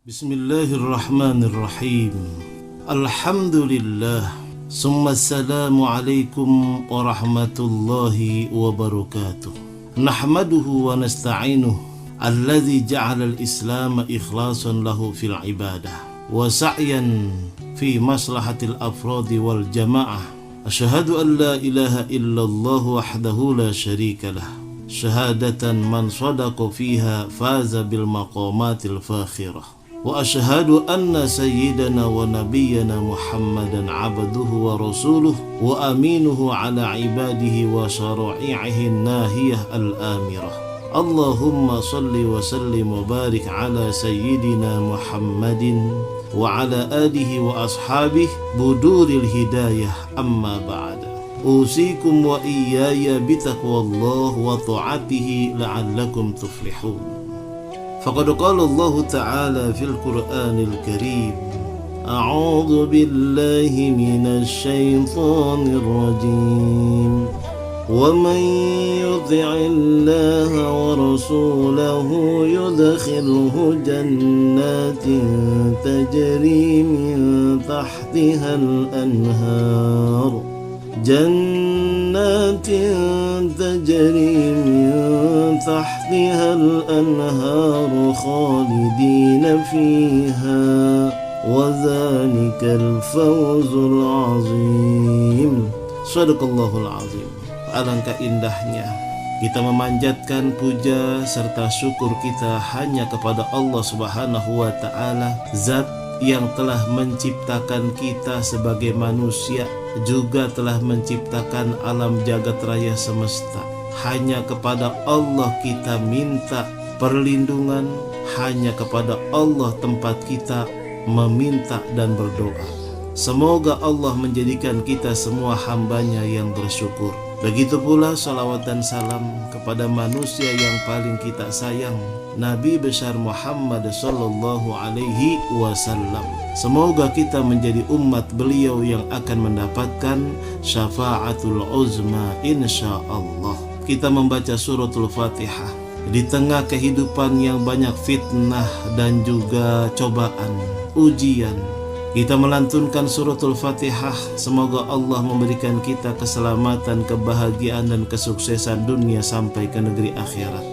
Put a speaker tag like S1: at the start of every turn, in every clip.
S1: Bismillahirrahmanirrahim. Alhamdulillah. Summa assalamu alaikum warahmatullahi wabarakatuh. Nahmaduhu wa nasta'inuh alladhi ja'ala al-islam ikhlasan lahu fil ibadah wa sa'yan fi maslahatil afradi wal jama'ah. Asyhadu an la ilaha illallah wahdahu la syarika lah. Syahadatan man sadaqa fiha faza bil maqamatil fakhirah. Wa asyhadu anna sayyidana wa nabiyyana Muhammadan abduhu wa rasuluh wa aminuhu ala ibadihi wa syara'ihi nahiyah al-amirah. Allahumma salli wa sallim wa barik ala sayyidina Muhammadin wa ala alihi wa ashabihi buduril hidayah, amma ba'da. Usikum wa iyaya bitaqwallah wa ta'atihi la'allakum tuflihun. Faqad qala Allah Ta'ala fil Qur'anil Karim, A'udzu billahi minasy syaithanir rajim. Wa man yuti'illaha wa rasulahu yudkhilhu jannatin tajri min tahtihal anhar. Jannatin tajri min tahtihal anharu khalidina fiha wa dzalikal fawzul azim. Shadaqallahul azim. Alangkah indahnya kita memanjatkan puja serta syukur kita hanya kepada Allah Subhanahu wa ta'ala, Zat yang telah menciptakan kita sebagai manusia, juga telah menciptakan alam jagat raya semesta. Hanya kepada Allah kita minta perlindungan, hanya kepada Allah tempat kita meminta dan berdoa. Semoga Allah menjadikan kita semua hambanya yang bersyukur. Begitu pula salawat dan salam kepada manusia yang paling kita sayang, Nabi besar Muhammad sallallahu alaihi wasallam. Semoga kita menjadi umat beliau yang akan mendapatkan syafaatul uzma insyaallah. Kita membaca suratul Fatihah di tengah kehidupan yang banyak fitnah dan juga cobaan, ujian. Kita melantunkan suratul Fatihah, semoga Allah memberikan kita keselamatan, kebahagiaan dan kesuksesan dunia sampai ke negeri akhirat.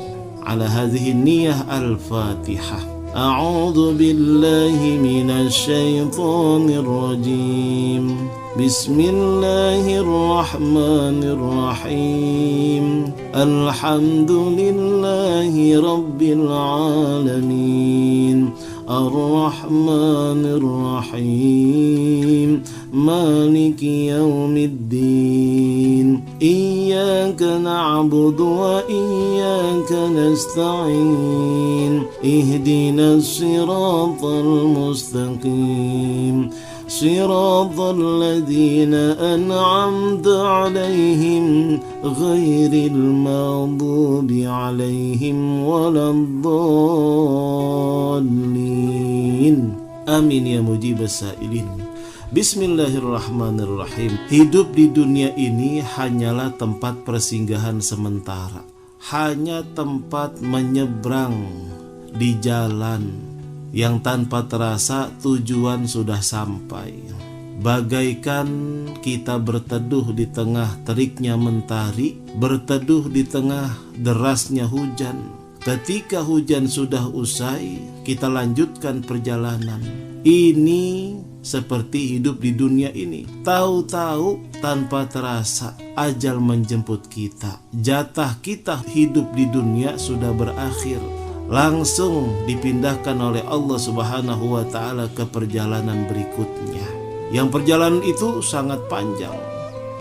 S1: Ala hadhihi niyyah al-Fatihah. A'udzu billahi minasy syaithanir rajim. Bismillahirrahmanirrahim. Alhamdulillahi rabbil alamin. Ar-Rahmanir Rahim. Maliki yaumiddin. Iyyaka na'budu wa iyyaka nasta'in. Ihdinas siratal mustaqim. Siratal ladzina an'amta 'alaihim ghairil maghdubi 'alaihim waladdallin. Amin ya mujibas sa'ilin. Bismillahirrahmanirrahim. Hidup di dunia ini hanyalah tempat persinggahan sementara, hanya tempat menyeberang di jalan yang tanpa terasa tujuan sudah sampai. Bagaikan kita berteduh di tengah teriknya mentari, berteduh di tengah derasnya hujan. Ketika hujan sudah usai, kita lanjutkan perjalanan. Ini seperti hidup di dunia ini. Tahu-tahu tanpa terasa ajal menjemput kita. Jatah kita hidup di dunia sudah berakhir. Langsung dipindahkan oleh Allah Subhanahu wa ta'ala ke perjalanan berikutnya. Yang perjalanan itu sangat panjang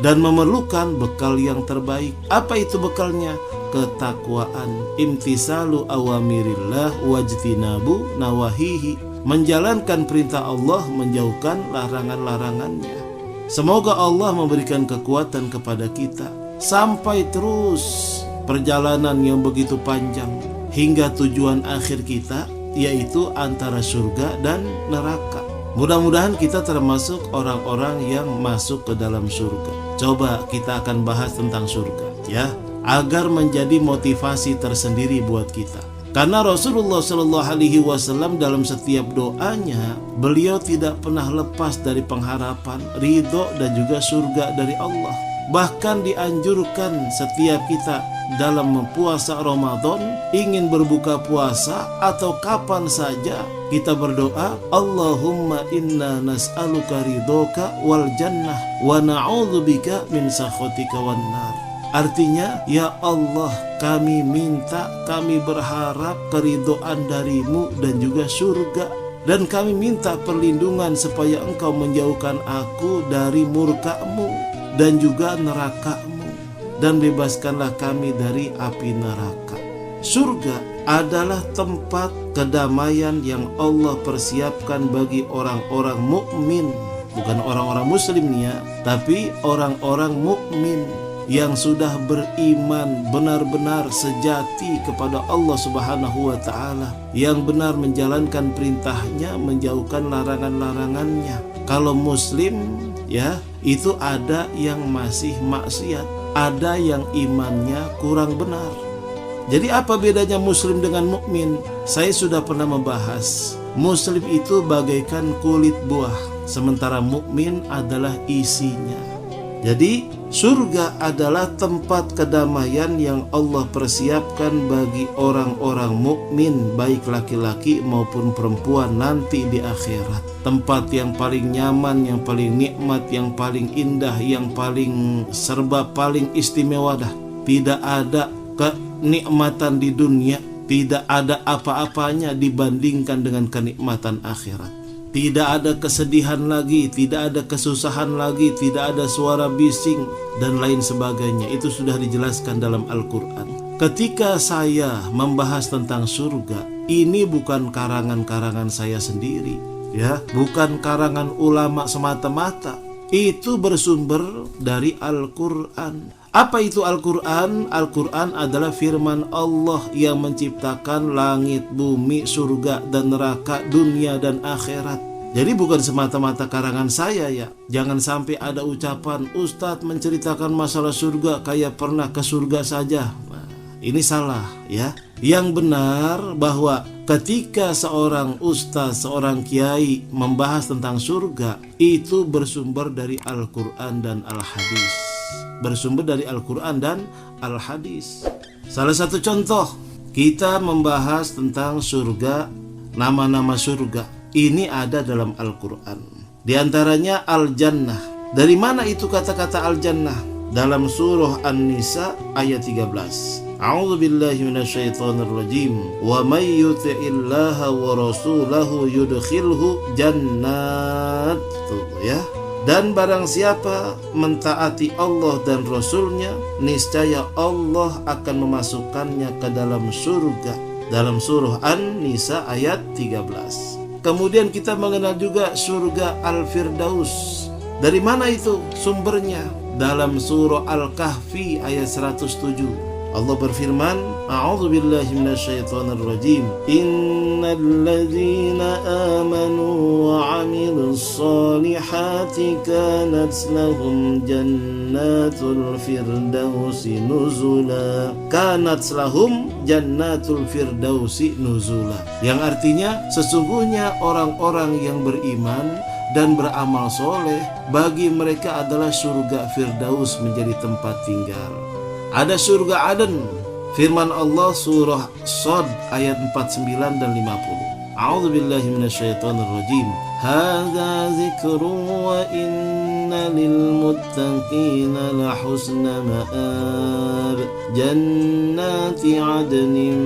S1: dan memerlukan bekal yang terbaik. Apa itu bekalnya? Ketakwaan, imtisalu awamirillah wajtinabu nawahihi. Menjalankan perintah Allah, menjauhkan larangan-larangannya. Semoga Allah memberikan kekuatan kepada kita sampai terus perjalanan yang begitu panjang hingga tujuan akhir kita, yaitu antara surga dan neraka. Mudah-mudahan kita termasuk orang-orang yang masuk ke dalam surga. Coba kita akan bahas tentang surga, ya, agar menjadi motivasi tersendiri buat kita. Karena Rasulullah Shallallahu Alaihi Wasallam dalam setiap doanya, beliau tidak pernah lepas dari pengharapan ridho dan juga surga dari Allah. Bahkan dianjurkan setiap kita dalam puasa Ramadan, ingin berbuka puasa atau kapan saja, kita berdoa, Allahumma inna nas'aluka ridhoka wal jannah wa na'udzubika min sakhatika wan nar. Artinya, ya Allah, kami minta, kami berharap keridhaan darimu dan juga surga. Dan kami minta perlindungan supaya engkau menjauhkan aku dari murka-Mu dan juga neraka-Mu. Dan bebaskanlah kami dari api neraka. Surga adalah tempat kedamaian yang Allah persiapkan bagi orang-orang mukmin, bukan orang-orang muslim ya, tapi orang-orang mukmin yang sudah beriman benar-benar sejati kepada Allah Subhanahu wa Ta'ala, yang benar menjalankan perintahnya, menjauhkan larangan-larangannya. Kalau muslim ya, itu ada yang masih maksiat, ada yang imannya kurang benar. Jadi apa bedanya muslim dengan mukmin? Saya sudah pernah membahas, muslim itu bagaikan kulit buah, sementara mukmin adalah isinya. Jadi surga adalah tempat kedamaian yang Allah persiapkan bagi orang-orang mukmin, baik laki-laki maupun perempuan nanti di akhirat. Tempat yang paling nyaman, yang paling nikmat, yang paling indah, yang paling serba paling istimewa dah. Tidak ada kenikmatan di dunia, tidak ada apa-apanya dibandingkan dengan kenikmatan akhirat. Tidak ada kesedihan lagi, tidak ada kesusahan lagi, tidak ada suara bising dan lain sebagainya. Itu sudah dijelaskan dalam Al-Quran. Ketika saya membahas tentang surga, ini bukan karangan-karangan saya sendiri, ya, bukan karangan ulama semata-mata. Itu bersumber dari Al-Quran. Apa itu Al-Quran? Al-Quran adalah firman Allah yang menciptakan langit, bumi, surga, dan neraka, dunia, dan akhirat. Jadi bukan semata-mata karangan saya ya. Jangan sampai ada ucapan, Ustadz menceritakan masalah surga kayak pernah ke surga saja. Nah, ini salah ya. Yang benar bahwa ketika seorang ustadz, seorang kiai membahas tentang surga, itu bersumber dari Al-Quran dan Al-Hadis. Bersumber dari Al-Quran dan Al-Hadis. Salah satu contoh, kita membahas tentang surga, nama-nama surga. Ini ada dalam Al-Quran. Di antaranya Al-Jannah. Dari mana itu kata-kata Al-Jannah? Dalam surah An-Nisa ayat 13. A'udzu billahi minasyaitonir rajim. Wa may yuti'illaha wa rasulahu yudkhilhu jannat. Tuh ya. Dan barang siapa mentaati Allah dan Rasulnya, niscaya Allah akan memasukkannya ke dalam surga. Dalam surah An-Nisa ayat 13. Kemudian kita mengenal juga surga Al-Firdaus. Dari mana itu sumbernya? Dalam surah Al-Kahfi ayat 107. Allah berfirman, A'udzu billahi minasyaitonir rajim. Innal ladzina amanu wa 'amilus solihati kanat lahum jannatul firdausi nuzula. Kanat lahum jannatul firdausi nuzula. Yang artinya sesungguhnya orang-orang yang beriman dan beramal soleh, bagi mereka adalah surga Firdaus menjadi tempat tinggal. Ada surga Aden. Firman Allah surah Shad ayat 49 dan 50. A'udzu billahi minasyaitonir rajim. Hadza dzikrun wa inna lil muttaqina la husna ma'ab. Jannati 'adnin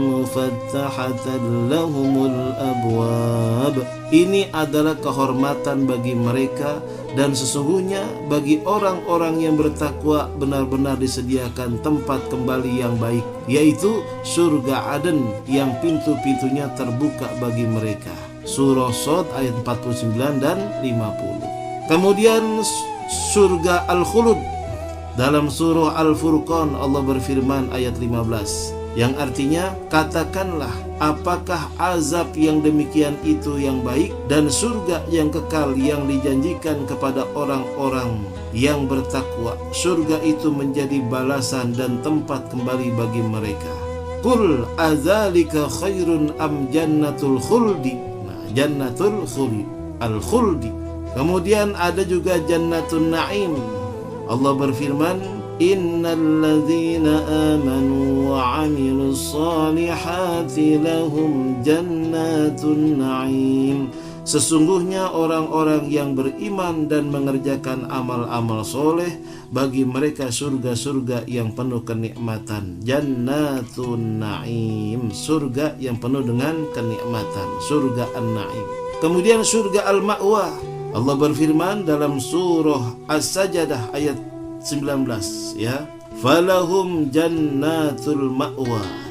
S1: mufattahatan lahumul abwab. Ini adalah kehormatan bagi mereka, dan sesungguhnya bagi orang-orang yang bertakwa benar-benar disediakan tempat kembali yang baik, yaitu surga Aden yang pintu-pintunya terbuka bagi mereka. Surah Shad ayat 49 dan 50. Kemudian surga Al-Khulud. Dalam surah Al-Furqan Allah berfirman ayat 15, yang artinya, katakanlah, apakah azab yang demikian itu yang baik dan surga yang kekal yang dijanjikan kepada orang-orang yang bertakwa. Surga itu menjadi balasan dan tempat kembali bagi mereka. Qul adzalika khairun am jannatul khuldi. Nah, jannatul khuldi, al-khuldi. Kemudian ada juga jannatun na'im. Allah berfirman, innal ladzina amanu wa 'amilus solihati lahum jannatun na'im. Sesungguhnya orang-orang yang beriman dan mengerjakan amal-amal soleh, bagi mereka surga-surga yang penuh kenikmatan. Jannatun na'im, surga yang penuh dengan kenikmatan, surga an-na'im. Kemudian surga al-ma'wa. Allah berfirman dalam surah As-Sajdah ayat 19, ya. Falahum jannatul ma'wa.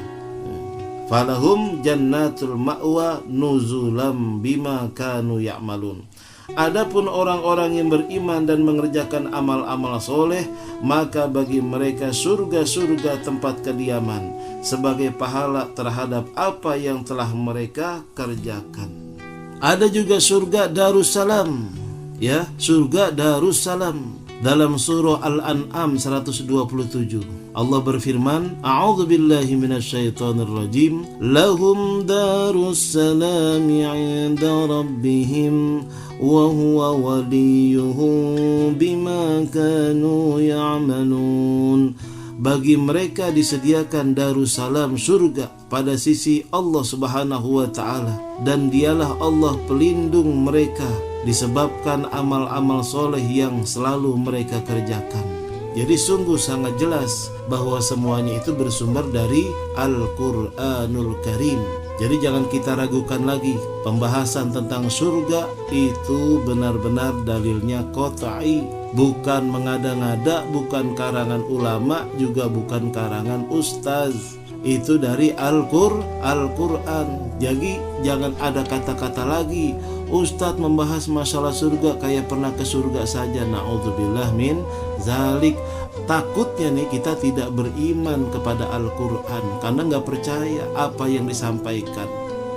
S1: Falahum jannatul ma'wa nuzulam bima kanu ya'malun. Adapun orang-orang yang beriman dan mengerjakan amal-amal soleh, maka bagi mereka surga-surga tempat kediaman sebagai pahala terhadap apa yang telah mereka kerjakan. Ada juga surga Darussalam, ya, surga Darussalam. Dalam surah Al-An'am 127, Allah berfirman, a'udzubillahi minasyaitonirrajim, lahum darussalami 'inda rabbihim wa huwa waliyuhum bima kanu ya'malun. Bagi mereka disediakan Darussalam, surga pada sisi Allah Subhanahu wa ta'ala, dan dialah Allah pelindung mereka disebabkan amal-amal soleh yang selalu mereka kerjakan. Jadi sungguh sangat jelas bahwa semuanya itu bersumber dari Al-Quranul Karim. Jadi jangan kita ragukan lagi, pembahasan tentang surga itu benar-benar dalilnya qat'i, bukan mengada-ngada, bukan karangan ulama, juga bukan karangan ustaz. Itu dari Al-Quran. Jadi jangan ada kata-kata lagi, ustaz membahas masalah surga kayak pernah ke surga saja. Na'udzubillah min zalik. Takutnya nih kita tidak beriman kepada Al-Quran karena gak percaya apa yang disampaikan.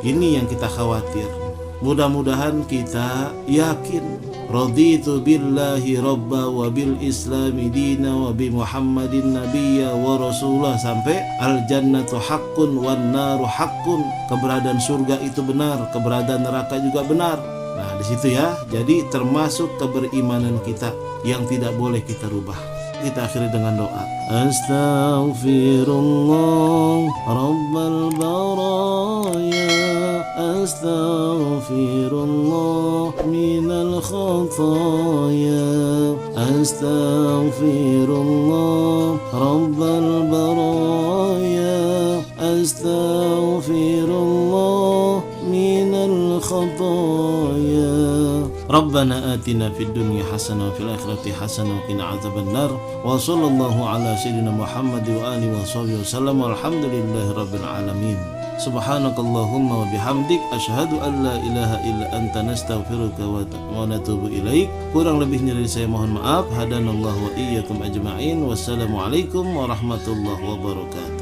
S1: Ini yang kita khawatir. Mudah-mudahan kita yakin, raditu billahi rabba wa bil islami dina wa bi muhammadin nabiyya wa rasulah, sampai al jannatu haqqun wan naru haqqun. Keberadaan surga itu benar, keberadaan neraka juga benar. Nah di situ ya, jadi termasuk keberimanan kita yang tidak boleh kita rubah. Kita akhiri dengan doa. Astaghfirullah Rabbal baraya, astaghfirullah minal khataya, astaghfirullah Rabbal baraya, astaghfirullah minal khataya. Rabbana atina fid dunya hasanah wa fil akhirati hasanah wa qina adzabannar. Wa sallallahu ala sayyidina Muhammad wa alihi wa sahbihi wasallam. Walhamdulillahi rabbil alamin. Subhanakallahumma wa bihamdik, asyhadu an la ilaha illa anta, nastaghfiruka wa natubu ilaik. Kurang lebihnya dari saya mohon maaf. Hadanallahu wa iyyakum ajma'in. Wassalamualaikum warahmatullahi wabarakatuh.